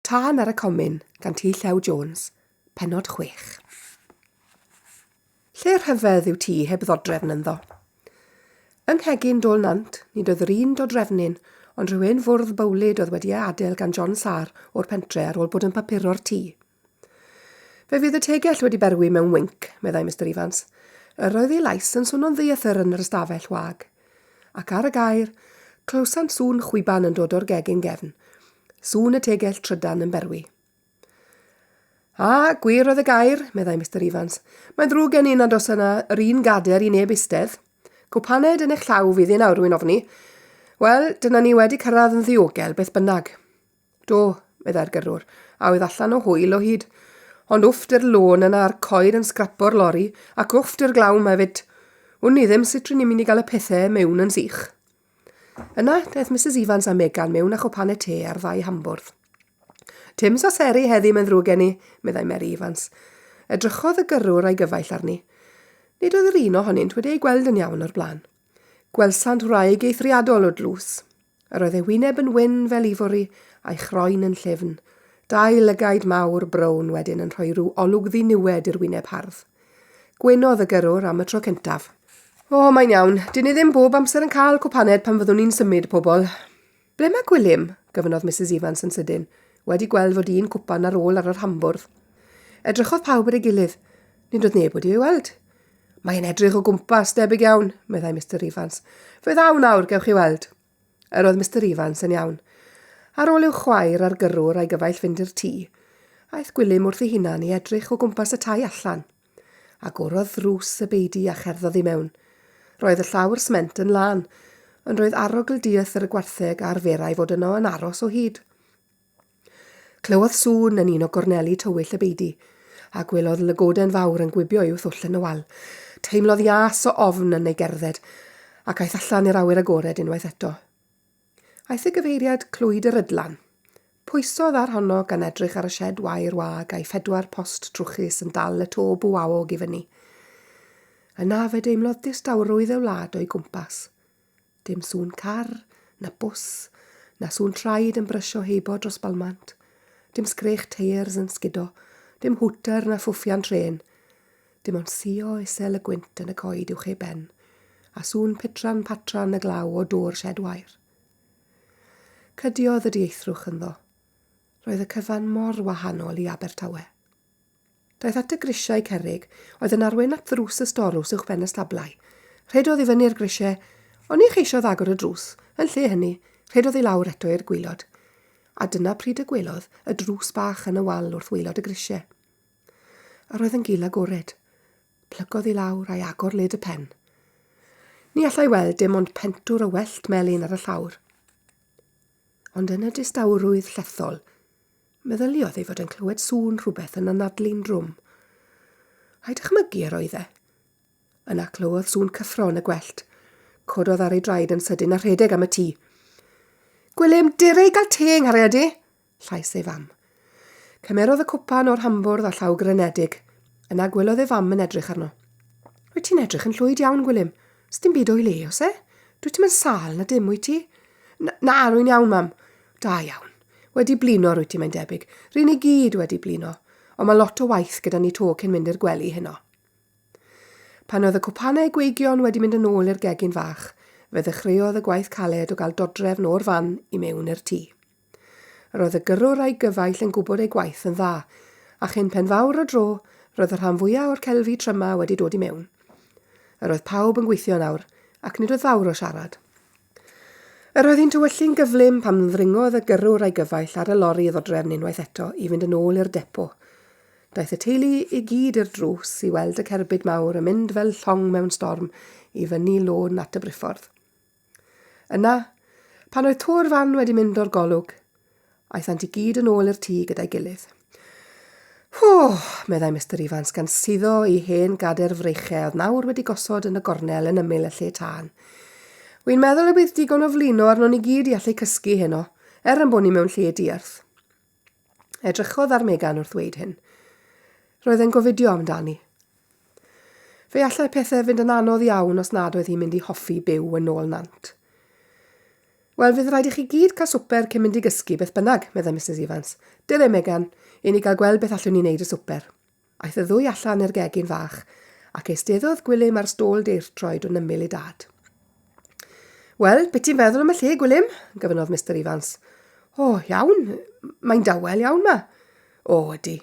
Tân ar y Comin gan T. Llew Jones, Pennod 6. Lle rhyfedd yw ti heb ddodrefn ynddo? Yng Nghegin Dôl Nant, nid oedd yr un dodrefnyn, ond rhywun fwrdd bywlyd oedd wedi adael gan John Sarr o'r pentre ar ôl bod yn papuro'r tŷ. Fe fydd y tegell wedi berwi mewn winc, meddai Mr. Evans. Yr oedd ei lais yn swnio'n ddiethyr yn yr ystafell wag. Ac ar y gair, clywsan sŵn chwiban yn dod o'r gegin gefn. Sŵn y tegell trydan yn berwi. Gwir oedd y gair, meddai Mr. Evans. Mae'n ddrwg gen i nad os yna yr un gader i neb istedd. Cwpaned yn eich llaw fydd un awr wy'n ofni. Wel, dyna ni wedi cyrraedd yn ddiogel, beth bynnag. Do, meddai'r gyrrwr, a oedd allan o hwyl o hyd. Ond wfft i'r lôn yna a'r coed yn sgrapo'r lori, ac wfft i'r glaw hefyd. W'n ni ddim sut rydyn ni'n mynd i gael y pethau mewn yn sych. Yna, daeth Mrs. Evans a Megan mewn â chwpaned te ar ddau hambwrdd. Tim so seri heddi mae'n ddrwg gen i, meddai Mary Evans. Edrychodd y gyrrwr a'i gyfaill arni. Nid oedd yr un ohonynt wedi ei gweld yn iawn o'r blaen. Gwelsant wraig eithriadol o dlws. Yr oedd ei wyneb yn wyn fel ifori a'i chroen yn llyfn. Dau lygaid mawr brown wedyn yn rhoi rhyw olwg ddiniwed i'r wyneb hardd. Gwynodd y gyrrwr am y tro cyntaf. Mae'n iawn. Dyn ni ddim bob amser yn cael cwpaned pan fyddwn ni'n symud pobl. Ble mae Gwilym? Gyfynodd Mrs. Evans yn sydyn. Wedi gweld fod un cwpan ar ôl ar yr hambwrdd. Edrychodd pawb ar ei gilydd. Nid oedd neb wedi ei weld. Mae'n edrych o gwmpas, debyg iawn, meddai Mr. Evans. Fe ddaw nawr, gewch chi weld. Yr oedd Mr. Evans yn iawn. Ar ôl i'w chwaer ar gyrrwr a'i gyfaill fynd i'r tŷ, aeth Gwilym wrth ei hunan i edrych o gwmpas y tai allan. Agorodd ddrws y beidi a cherddodd i mewn. Roedd y llawr sment yn lan, ond roedd arogl dieth ar y gwartheg a'r ferau fod yno yn aros o hyd. Clywodd sŵn yn un o gorneli tywyll y beidi, a gwelodd lygoden fawr yn gwibio i'w thwll yn y wal. Teimlodd ias o ofn yn ei gerdded, ac aeth allan i'r awyr agored unwaith eto. Aeth y gyfeiriad clwyd yr ydlan. Pwysodd ar honno gan edrych ar y shed wair wag a'i 4 post trwchus yn dal y to bwawog i fyny. Yna fe deimlodd distawrwydd y wlad o'i gwmpas. Dim sŵn car, na bws, na sŵn traed yn brysio heibo dros balmant. Dim sgrech teirs yn sgudo, dim hwter na ffwffian tren. Dim ond sio isel y gwynt yn y coed uwch ei ben, a sŵn pitran patran y glaw o dŵr shed wair. Cydiodd y dieithrwch ynddo. Roedd y cyfan mor wahanol i Abertawe. Daeth at y grisiau cerrig, oedd yn arwain at ddrws y storws uwch ben y stablau. Rhedodd i fyny'r grisiau, ond ni cheisiodd agor y drws, yn lle hynny, rhedodd i lawr eto i'r gwylod. A dyna pryd y gwelodd y drws bach yn y wal wrth waelod y grisiau. A roedd yn gul agored. Plygodd i lawr a'i agor led y pen. Ni allai weld dim ond pentwr o wellt melyn ar y llawr. Ond yn y distawrwydd llethol, meddyliodd ei fod yn clywed sŵn rhywbeth yn anadlu'n drwm. A'i dychmygu yr oedd e. Yna clywodd sŵn cyffro yn y gwellt. Cododd ar ei draed yn sydyn a rhedeg am y tŷ. Gwilym, direi gael te yng Nghariadi, llais ei fam. Cymerodd y cwpan o'r hambwrdd a llaw grenedig. Yna gwelodd ei fam yn edrych arno. Wyt ti'n edrych yn llwyd iawn, Gwilym? Sdim byd o'i le, os e? Dwi ti'n mynd sal na dim, wyt ti? Na, rwy'n iawn, mam. Da iawn. Wedi blino, rwyt ti, mae'n debyg. Rwy'n i gyd wedi blino, ond mae lot o waith gyda ni to cyn mynd i'r gwely heno. Pan oedd y cwpanau gweigion wedi mynd yn ôl i'r gegin fach, fe ddechreuodd y gwaith caled o gael dodrefn o'r fan i mewn i'r tŷ. Roedd y gyrrwr a'i gyfaill yn gwybod ei gwaith yn dda, a chyn pen fawr o dro, roedd y rhan fwyaf o'r celfi tryma wedi dod i mewn. Yr oedd pawb yn gweithio nawr, ac nid oedd fawr o siarad. Yr oedd hi'n tywyllu'n gyflym pan ddringodd y gyrrwr a'i gyfaill ar y lori ddodrefn unwaith eto i fynd yn ôl i'r depo. Daeth y teulu i gyd i'r drws i weld y cerbyd mawr yn mynd fel llong mewn storm i fyny lôn at y briffordd. Yna, pan oedd to'r fan wedi mynd o'r golwg, aethant i gyd yn ôl i'r tŷ gyda'i gilydd. Meddai Mr. Evans gan suddo i hen gader freichau oedd nawr wedi gosod yn y gornel yn ymyl y lle tân. Wy'n meddwl y bydd digon o flino arno ni gyd i allu cysgu heno, yn bod ni mewn lle diarth. Edrychodd ar Megan wrth dweud hyn. Roedd e'n gofidio amdani. Fe allai pethau fynd yn anodd iawn os nad oedd hi'n mynd i hoffi byw yn ôl nant. Wel, fydd rhaid i chi gyd cael swper cyn mynd i gysgu beth bynnag, meddai Mrs Evans. Dyle Megan, i ni gael gweld beth allwn ni wneud y swper. Aeth y ddwy allan i'r gegin fach, ac eisteddodd Gwilym ar stôl deirtroed yn ymyl i dad. Wel, beth ti'n feddwl am y lle, Gwilym? Gofynnodd Mr Evans. O, iawn, mae'n dawel iawn ma. O, ydy.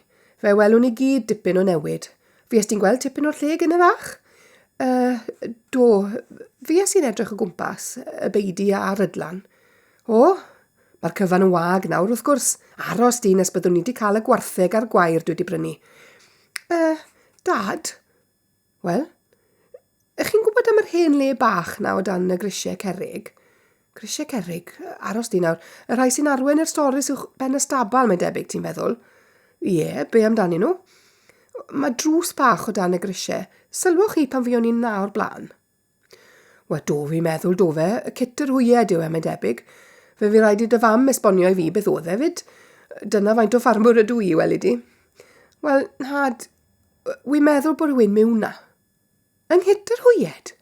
Fe welwn ni gyd dipyn o newid. Fi ys ti'n gweld tipyn o'r lle gyda fach? Do, fi ys i'n edrych o gwmpas, y beidi a rydlan. O, mae'r cyfan yn wag nawr wrth gwrs. Aros di nes byddwn ni wedi cael y gwartheg a'r gwair dwi wedi brynu. Dad? Wel, ych chi'n gwybod am yr hen le bach na o dan y grisiau cerrig? Grisiau cerrig? Aros di nawr. Y rhai sy'n arwen i'r storis uwch ben y stabal, mae'n debyg, ti'n feddwl? Ie, be amdani nhw? Mae drws bach o dan y grisiau. Sylwch chi pan fi o'n i'n na o'r blaen? Wel, do fi'n meddwl do fe. Y cit yr hwyed yw e, mae'n debyg. Fe fi rhaid i dy fam esbonio i fi beth oedd e fyd. Dyna faint o ffarmwr ydw i, weli di. Wel, nad, wi'n meddwl bod rhywun mewn na. Yng nghit yr hwyed?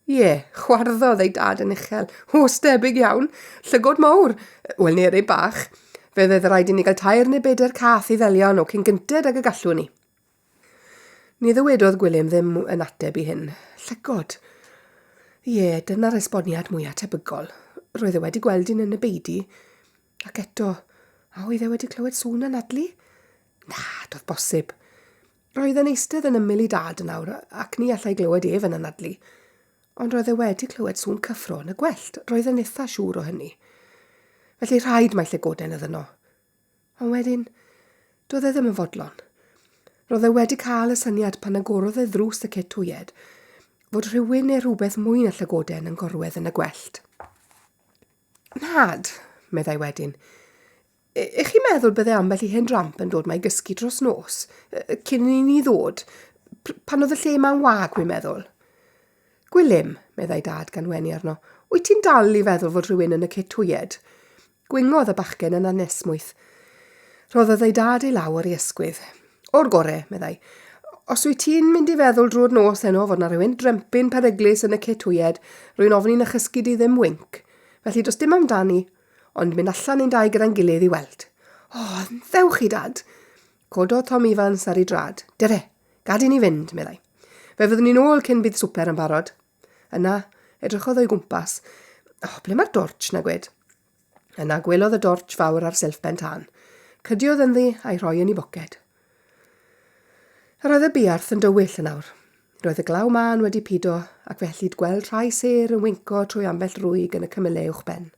Ie, chwarddodd ei dad yn uchel. Os debyg iawn. Llygod mawr. Wel, neu rei bach. Fe fydd rhaid i ni gael tair neu bedair cath i ddelio nhw cyn gynted ag y gallwn ni. Ni ddywedodd Gwilym ddim yn ateb i hyn. Llygod. Ie, dyna'r esboniad mwyaf tebygol. Roedd e wedi gweld un yn y beidi. Ac eto, a oedd e wedi clywed sŵn yn adlu? Na, doedd bosib. Roedd yn eistedd yn ymyl i dad yn awr, ac ni allai glywed ef yn anadlu. Ond roedd e wedi clywed sŵn cyffro yn y gwellt. Roedd yn eitha siŵr o hynny. Felly rhaid mae llygoden iddyn nhw. Ond wedyn, doedd e ddim yn fodlon. Roedd e wedi cael y syniad pan agorodd e ddrws y cit hwyed, fod rhywun neu rhywbeth mwy na llygoden yn gorwedd yn y gwellt. Nad, meddai wedyn. Ych chi'n meddwl bydde ambell i hen dramp yn dod mae gysgu dros nos, cyn i ni ddod, pan oedd y lle ma'n wag, wi'n meddwl? Gwilym, meddai dad gan wenu arno, wyt ti'n dal i feddwl fod rhywun yn y cit hwyed? Gwingodd y bachgen yn anesmwyth. Roddodd ei dad ei lawr i ysgwydd. O'r gore, meddai. Os wyt ti'n mynd i feddwl drwy'r nos heno fod na rhywun drempyn peryglus yn y cit hwyed, rwy'n ofni'n achysgu di ddim wync. Felly does dim amdani, ond mynd allan ein dau gyda'n gilydd i weld. O, ddewch chi, dad. Cododd Tom Evans ar ei drad. Dere, gad i ni fynd, meddai. Fe fyddwn ni'n ôl cyn bydd swper yn barod. Yna, edrychodd o'i gwmpas. O, ble mae'r dorch, na gwed? Yna gwelodd y dorch fawr ar silff ben tân. Cydiodd ynddi a'i rhoi yn ei boced. Roedd y biarth yn dywyll yn awr. Roedd y glaw man wedi pido ac fellid gweld rhai ser yn winco trwy ambell rwyg yn y cymylau uwch ben.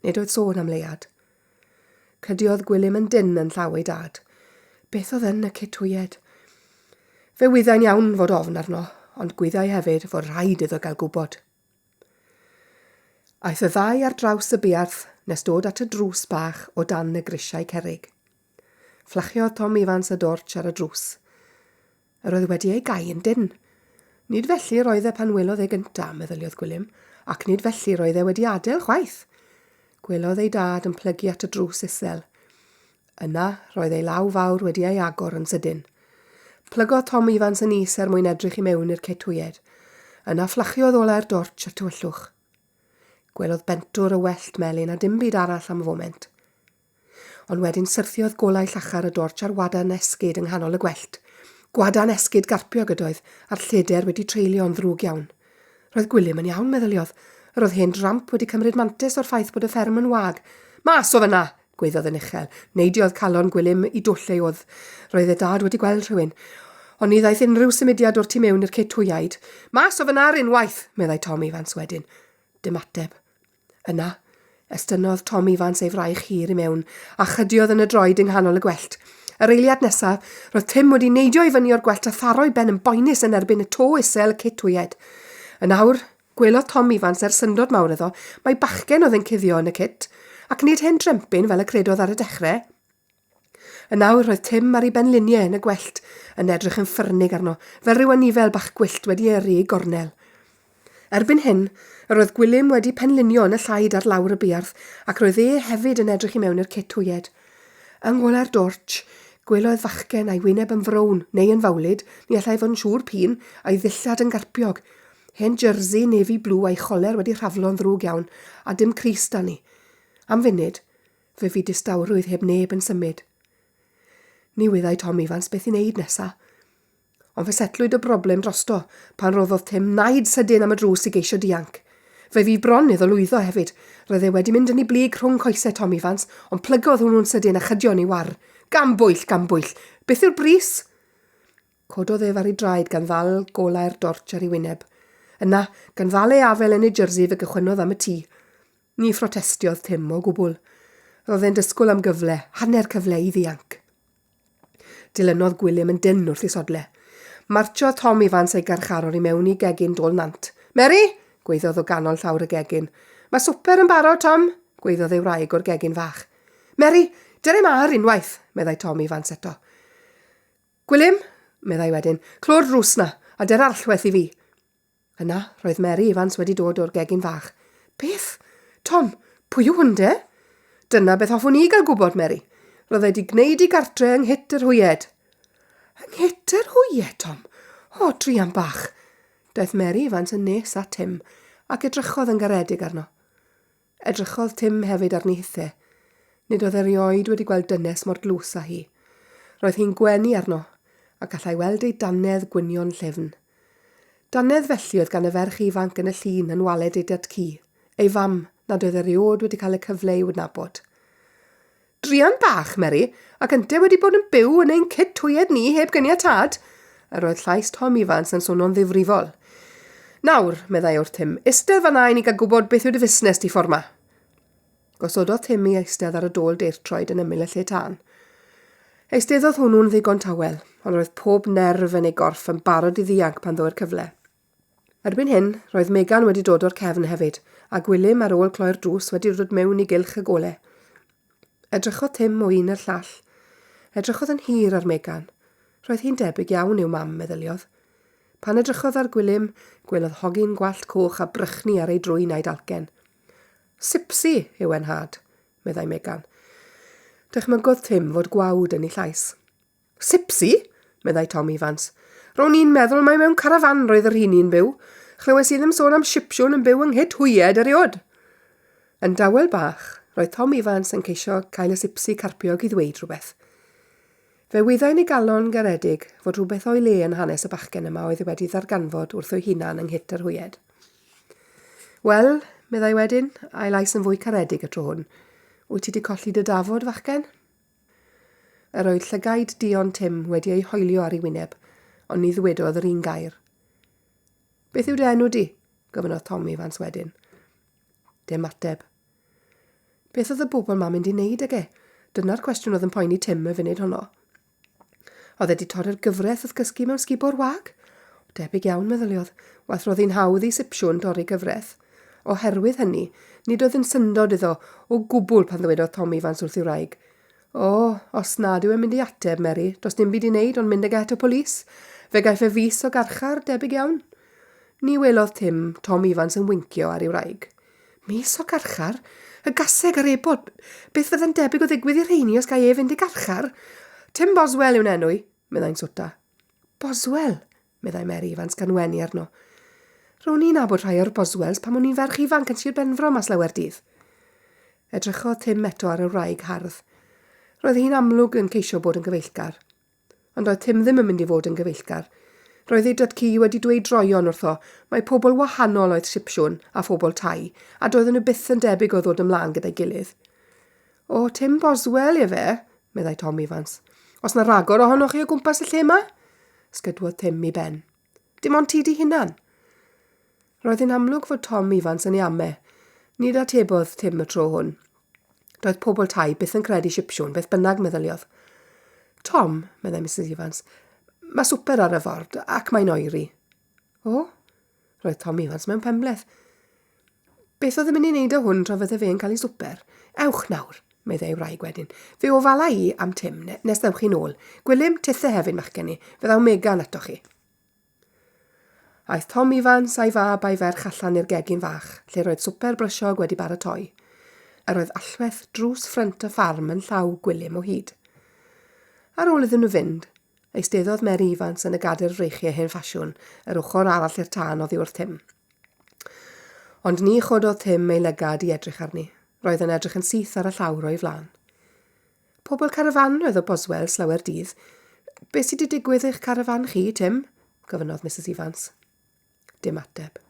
Nid oedd sôn am leiad. Cydiodd Gwilym yn dyn yn llaw ei dad. Beth oedd yn y cit hwyed? Fe wyddai'n iawn fod ofn arno, ond gwyddai hefyd fod rhaid iddo gael gwybod. Aeth y ddau ar draws y biarth nes dod at y drws bach o dan y grisiau cerrig. Fflachiodd Tom Evans y dorch ar y drws. Yr oedd wedi ei gau yn dyn. Nid felly roedd e pan welodd ei gyntaf, meddyliodd Gwilym, ac nid felly roedd e wedi adael chwaith. Gwelodd ei dad yn plygu at y drws isel. Yna roedd ei law fawr wedi ei agor yn sydyn. Plygodd Tom Evans yn is mwyn edrych i mewn i'r cit hwyed. Yna fflachiodd olau'r dorch ar tywyllwch. Gwelodd bentwr y wellt melyn a dim byd arall am y foment. Ond wedyn syrthiodd golau llachar y dorch ar wadan esgyd yng nghanol y gwellt. Gwadan esgyd garpio gydoedd, a'r lleder wedi treulio'n ddrwg iawn. Roedd Gwilym yn iawn, meddyliodd. Roedd hen dramp wedi cymryd mantis o'r ffaith bod y fferm yn wag. Mas o fyna, gweiddodd yn uchel. Neidiodd calon Gwilym i dwll ei oedd. Roedd ei dad wedi gweld rhywun. Ond ni ddaeth unrhyw symudiad o'r tu mewn i'r cit hwyaid. Mas o fyna ar unwaith, meddai Tom Evans wedyn. Dim ateb. Yna, estynodd Tom Evans ei fraich hir i mewn, a chydiodd yn y droed yng nghanol y gwellt. Yr eiliad nesaf, roedd Tim wedi neidio i fyny o'r gwellt a tharoi ben yn boenus yn erbyn y to isel y cit hwyed. Yn awr, gwelodd Tom Evans syndod mawr iddo, mae bachgen oedd yn cuddio yn y cit, ac nid hen drempyn fel y credodd ar y dechrau. Yn awr roedd Tim ar ei benluniau yn y gwellt, yn edrych yn ffyrnig arno, fel rhyw anifel bach gwyllt wedi eri i gornel. Erbyn hyn, roedd Gwilym wedi penlunio yn y llaid ar lawr y biarth, ac roedd e hefyd yn edrych i mewn i'r cit hwyed. Yng ngwela'r dorch, gwelodd fachgen a'i wyneb yn frown neu yn fawlid, ni allai fod yn siŵr pîn, a'i ddillad yn garpiog. Hen jersey navy blue a'i choler wedi rhaflo'n ddrwg iawn, a dim Cris da ni. Am funud, fe fi distawrwydd heb neb yn symud. Ni wyddai Tom Evans beth i wneud nesa. Ond fe setlwyd y broblem drosto pan roddodd Tim naid sydyn am y drws i geisio dianc. Fe fi bron iddo lwyddo hefyd. Roedd e wedi mynd yn ei blig rhwng coesau Tom Evans, ond plygodd hwnnw'n sydyn a chydion i war. Gan bwyll. Beth yw'r bris? Cododd ef ar ei draed gan ddal golau'r dorch ar ei wyneb. Yna, gan ddal ei afel yn ei jersey fe gychwynnodd am y tŷ. Ni ffrotestiodd Tim o gwbl. Roedd e'n disgwyl am gyfle, hanner cyfle i ddianc. Dilynodd Gwilym yn dyn wrth ei sodle. Martio Tom Evans ei garcharor i mewn i gegin dôl nant. Mary, gweiddodd o ganol llawr y gegin. Mae swper yn barod, Tom, gweiddodd ei wraig o'r gegin fach. Mary, dere mar unwaith, meddai Tom Evans eto. Gwilym, meddai wedyn, clwr drws na, a der allwedd i fi. Yna, roedd Mary Evans wedi dod o'r gegin fach. Beth? Tom, pwy yw hwnde? Dyna beth hoffwn i gael gwybod, Mary. Roedd wedi gwneud i gartre yng Nghyt yr Hwyed. Yng Nghyt yr Hwyed, Tom? O, drian bach. Daeth Mary Evans yn nes at Tim, ac edrychodd yn garedig arno. Edrychodd Tim hefyd arni hithe. Nid oedd erioed wedi gweld dynes mor glws â hi. Roedd hi'n gwenu arno, ac gallai weld ei danedd gwynion llyfn. Danedd felly oedd gan y ferch ifanc yn y llun yn waled ei datcu, ei fam nad oedd eriod wedi cael y cyfle i'w nabod. Drian bach, Mary, ac yntau wedi bod yn byw yn ein Cyt Hwyed ni heb gyniatad, a roedd llais Tom Evans yn swnio'n ddifrifol. Nawr, meddai wrth Tim, eistedd fanna i ni gael gwybod beth yw dy fusnes di ffordd ma. Gosododd Tim i eistedd ar y dôl deirtroed yn ymyl y lle tân. Eisteddodd hwnnw'n ddigon tawel, ond roedd pob nerf yn ei gorff yn barod i ddianc pan ddoe'r cyfle. Erbyn hyn, roedd Megan wedi dod o'r cefn hefyd, a Gwilym ar ôl cloi'r drws wedi dod mewn i gylch y golau. Edrychodd Tim o un i'r llall. Edrychodd yn hir ar Megan. Roedd hi'n debyg iawn i'w mam, meddyliodd. Pan edrychodd ar Gwilym, gwelodd hogyn gwallt coch a brychni ar ei drwyn a'i dalcen. Sipsi yw e'n had, meddai Megan. Dychmygodd Tim fod gwawd yn ei llais. Sipsi? Meddai Tom Evans. Ro'n i'n meddwl mae mewn carafan roedd yr hini'n byw. Chlywes i ddim sôn am Sipsiwn yn byw yng Nghyt Hwyed eriod. Yn dawel bach, roedd Tom Evans yn ceisio cael y sipsi carpiog i ddweud rhywbeth. Fe wyddai'n ei galon garedig fod rhywbeth o'i le yn hanes y bachgen yma oedd wedi ddarganfod wrth o'i hunan yng Nghyt yr Hwyed. Wel, meddai wedyn, a'i lais yn fwy caredig y tro hwn. Wyt ti wedi colli dy dafod, fachgen? Yr oedd llygaid Dion Tim wedi ei hoelio ar ei wyneb, ond ni ddwedodd yr un gair. Beth yw dy enw di? Gofynodd Tom Evans wedyn. Dim ateb. Beth oedd y bobl ma'n mynd i wneud ag e? Dyna'r cwestiwn oedd yn poeni Tim y funud honno. Oedd wedi torri'r gyfraith oedd gysgu mewn sgibo'r wag? Debyg iawn, meddyliodd, wath roedd hi'n hawdd i Sipsiwn torri gyfraith. Oherwydd hynny, nid oedd yn syndod iddo o gwbl pan ddwedodd Tom Evans wrth i'w wraig. O, os nad yw e'n mynd i ateb, Mary, dos dim byd i wneud ond mynd ag et o polis. Fe gaiff e fus o garchar, debyg iawn. Ni welodd Tom Evans yn wincio ar ei wraig. Mis o garchar? Y gaseg ar ebod. Beth fydde'n debyg o ddigwydd i'r rheini os gai e fynd i garchar? Tim Boswell yw'n enw i, meddai'n swta. Boswell, meddai Mary Evans gan wenu arno. Ro'n i'n abod rhai o'r Boswells pan o'n i'n ferch ifanc yn Sir Benfro mas lawer dydd. Edrychodd Tim eto ar y wraig hardd. Roedd hi'n amlwg yn ceisio bod yn gyfeillgar. Ond oedd Tim ddim yn mynd i fod yn gyfeillgar. Roedd ei datcu wedi dweud droion wrtho, mae pobl wahanol oedd Sipsiwn a phobl tai, a doedden nhw byth yn debyg o ddod ymlaen gyda'i gilydd. O, Tim Boswell i fe, meddai Tom Evans. Os na ragor ohonoch chi o gwmpas y lle yma? Sgydwodd Tim i ben. Dim ond ti di hunan. Roedd hi'n amlwg fod Tom Evans yn ei ame. Nid atebodd Tim y tro hwn. Roedd pobl tai byth yn credu Sipsiwn, beth bynnag meddyliodd. Tom, meddai Mrs Evans, mae swper ar y ford ac mae'n oeri. O? Roedd Tom Evans mewn penbleth. Beth oedd yn mynd i wneud o hwn tra fydde fe'n cael ei swper? Ewch nawr, meddai ei wraig wedyn. Fe ofala i am Tim nes ddewch chi nôl. Gwilym tithe hefyd machgen i, fyddaw Megan ato chi. Aeth Tom Evans a'i fab a'i ferch allan i'r gegin fach, lle roedd swper brysiog wedi baratoi. A roedd allwedd drws ffrynt y ffarm yn llaw Gwilym o hyd. Ar ôl iddyn nhw fynd, Eisteddodd Mary Evans yn y gader freichiau hen ffasiwn, yr ochr arall i'r tân oddi wrth Tim. Ond ni chododd Tim ei lygad i edrych arni. Roedd yn edrych yn syth ar y llawr o'i flaen. Pobl carafan oedd o Boswell slawer dydd. Be sydd wedi digwydd eich carafan chi, Tim? Gofynnodd Mrs Evans. Dim ateb.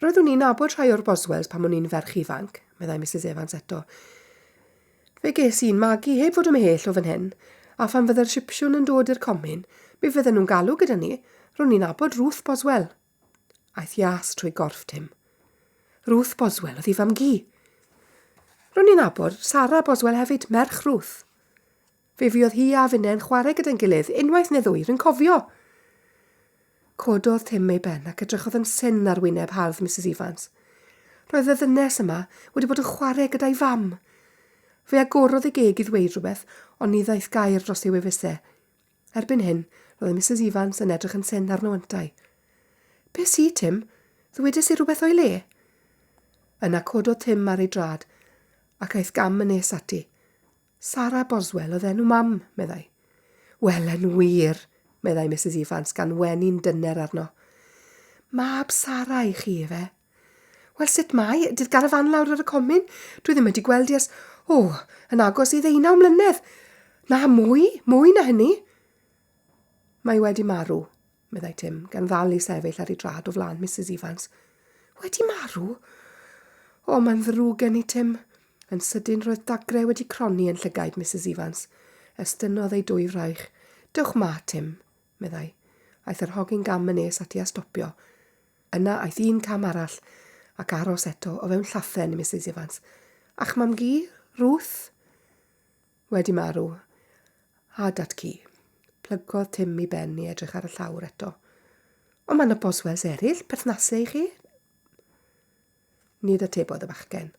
Roeddwn ni'n nabod rhai o'r Boswells pan o'n i'n ferch ifanc, meddai Mrs Evans eto. Fe ges i'n magu heb fod ymhell o fan hyn, a phan fydde'r Sipsiwn yn dod i'r comin, mi fydden nhw'n galw gyda ni, ro'n ni'n nabod Ruth Boswell. Aeth ias trwy gorff Tim. Ruth Boswell oedd ei fam gi. Ro'n ni'n nabod Sarah Boswell hefyd, merch Ruth. Fe fuodd hi a finne'n chwarae gyda'n gilydd, unwaith neu ddwy, rwy'n cofio. Cododd Tim ei ben ac edrychodd yn syn ar wyneb hardd Mrs Evans. Roedd y ddynes yma wedi bod yn chwarae gyda'i fam. Fe agorodd ei geg i ddweud rhywbeth, ond ni ddaeth gair dros ei wefusau. Erbyn hyn, roedd Mrs Evans yn edrych yn syn arno yntau. Be si, Tim? Ddwedais i rhywbeth o'i le? Yna cododd Tim ar ei drad, ac aeth gam yn nes ati. Sarah Boswell oedd enw mam, meddai. Wel, yn wir, meddai Mrs Evans gan wenu'n dyner arno. Mab Sarah i chi, fe? Wel, sut mai? Dydd garafan lawr ar y comin? Dwi ddim wedi gweld i ers... yn agos i 19 mlynedd. Na, mwy na hynny. Mae wedi marw, meddai Tim, gan ddal i sefyll ar ei drad o flaen Mrs Evans. Wedi marw? Mae'n ddrwg gen i, Tim. Yn sydyn roedd dagrau wedi croni yn llygaid Mrs Evans. Estynodd ei dwy fraich. Dewch ma, Tim, meddai. Aeth yr hogyn gam yn nes ati a stopio. Yna aeth un cam arall ac aros eto o fewn llathen i Mrs Evans. Ach mam gi, Ruth? Wedi marw. A dat ci. Plygodd Tim i ben i edrych ar y llawr eto. Ond mae'n y Boswells eraill, perthnasau i chi? Nid atebodd y bachgen.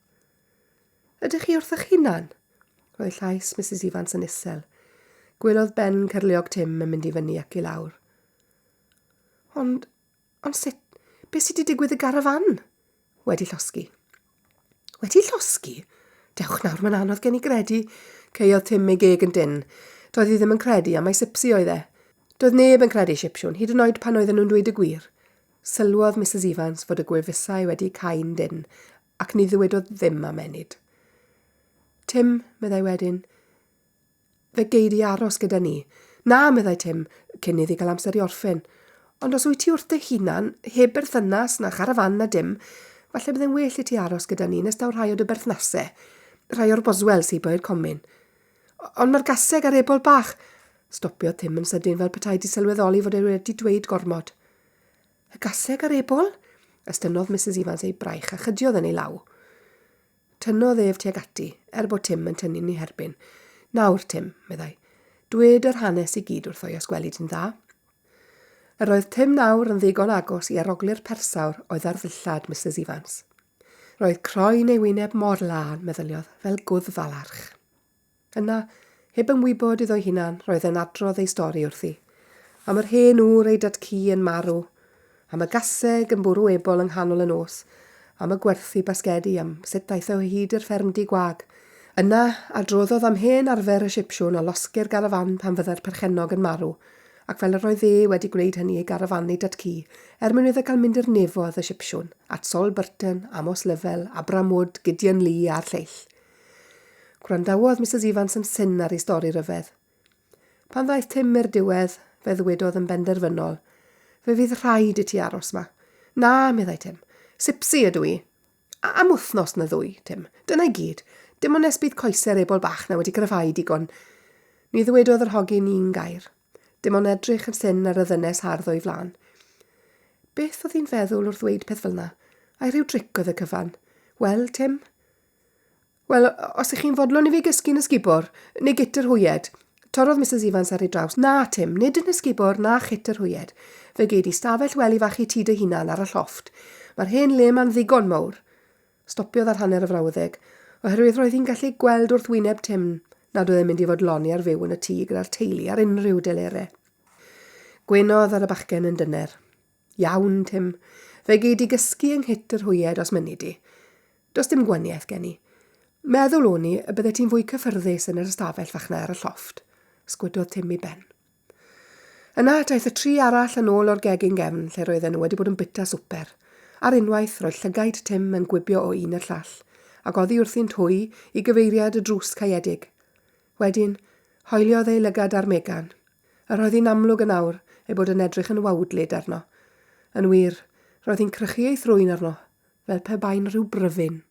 Ydych chi wrth eich hunan? Roedd llais Mrs Evans yn isel. Gwelodd ben cyrliog Tim yn mynd i fyny ac i lawr. Ond sut, beth sydd wedi digwydd y garafan? Wedi llosgi. Wedi llosgi? Dewch nawr, mae'n anodd gen i gredu. Ceiodd Tim ei geg yn dyn. Doedd hi ddim yn credu am ei sipsi oedd e. Doedd neb yn credu Sipsiwn, hyd yn oed pan oedden nhw'n dweud y gwir. Sylwodd Mrs Evans fod y gwefusau wedi cael dyn, ac ni ddywedodd ddim am enid. Tim, meddai wedyn, fe geid i aros gyda ni. Na, meddai Tim, cyn iddi gael amser i orffen. Ond os wyt ti wrth dy hunan, heb berthynas na charafan na dim, falle byddai'n well i ti aros gyda ni nes daw rhai o dy berthnasau. Rhai o'r Boswells i boed comin. Ond mae'r gaseg ar ebol bach. Stopiodd Tim yn sydyn fel petai di sylweddoli fod ei wedi dweud gormod. Y gaseg ar ebol? Estynodd Mrs Evans ei braich a chydiodd yn ei law. Tynnodd ef tuag ati, bod Tim yn tynnu'n ei herbyn. Nawr, Tim, meddai, dwed yr hanes i gyd wrtho i os gweli ti'n dda. Yr oedd Tim nawr yn ddigon agos i arogli'r persawr oedd ar ddillad Mrs Evans. Roedd croen ei wyneb mor lan, meddyliodd, fel gwdd falarch. Yna, heb ymwybod iddo'i hunan, roedd yn adrodd ei stori wrthi. Am yr hen ŵr ei datcu yn marw, am y gaseg yn bwrw ebol yng nghanol y nos, am y gwerthu basgedi am sut daeth o hyd i'r ffermdy gwag. Yna, adroddodd am hen arfer y Sipsiwn o losgu'r garafan pan fydda'r perchennog yn marw, ac fel yr oedd wedi gwneud hynny ei garafanu datcu, mwyn iddo cael mynd i'r nefodd y Sipsiwn, at Sol Burton, Amos Lyfel, Abram Wood, Gideon Lee a'r lleill. Gwrandawodd Mrs Evans yn syn ar ei stori ryfedd. Pan ddaeth Tim i'r diwedd, fe ddwedodd yn benderfynol, fe fydd rhaid i ti aros ma. Na, meddai Tim, sipsi ydw i. Am wythnos na ddwy, Tim, dyna i gyd. Dim ond nes bydd coesau'r ebol bach na wedi gryfhau digon. Ni ddwedodd yr hogyn un gair. Dim ond edrych yn syn ar y ddynes hardd o'i flan. Beth oedd hi'n feddwl wrth ddweud peth fel na? A rhyw dric oedd y cyfan. Wel, Tim? Wel, os ych chi'n fodlon i fi gysgu'n ysgubor, neu gyda'r hwyed. Torodd Mrs Evans ar ei draws. Na, Tim, nid yn ysgubor na chyta'r hwyed. Fe geid i stafell wely fach i ti dy hunan ar y llofft. Mae'r hen le ma'n ddigon mawr. Stopiodd ar hanner y frawddeg, oherwydd roedd hi'n gallu gweld wrth wyneb Tim nad oedd e'n mynd i fod loni ar fyw yn y tŷ gyda'r teulu ar unrhyw delerau. Gwynodd ar y bachgen yn dyner. Iawn, Tim, fe geid i gysgu yng nghyt yr hwyed os mynd i. Does dim gwaniaeth gen i. Meddwl o'n i y bydde ti'n fwy cyffyrddus yn yr ystafell fach na ar y llofft. sgwydodd Tim i ben. Yna daeth y 3 arall yn ôl o'r gegin gefn lle roedden nhw wedi bod yn bita swper. Ar unwaith roedd llygaid Tim yn gwibio o un y llall, ac oddi wrthi'n twy i gyfeiriad y drws caeedig. Wedyn, hoeliodd ei lygad ar Megan. Yr oedd hi'n amlwg yn awr ei bod yn edrych yn wawdlyd arno. Yn wir, roedd hi'n crychu ei thrwyn arno, fel pe bain rhyw bryfyn.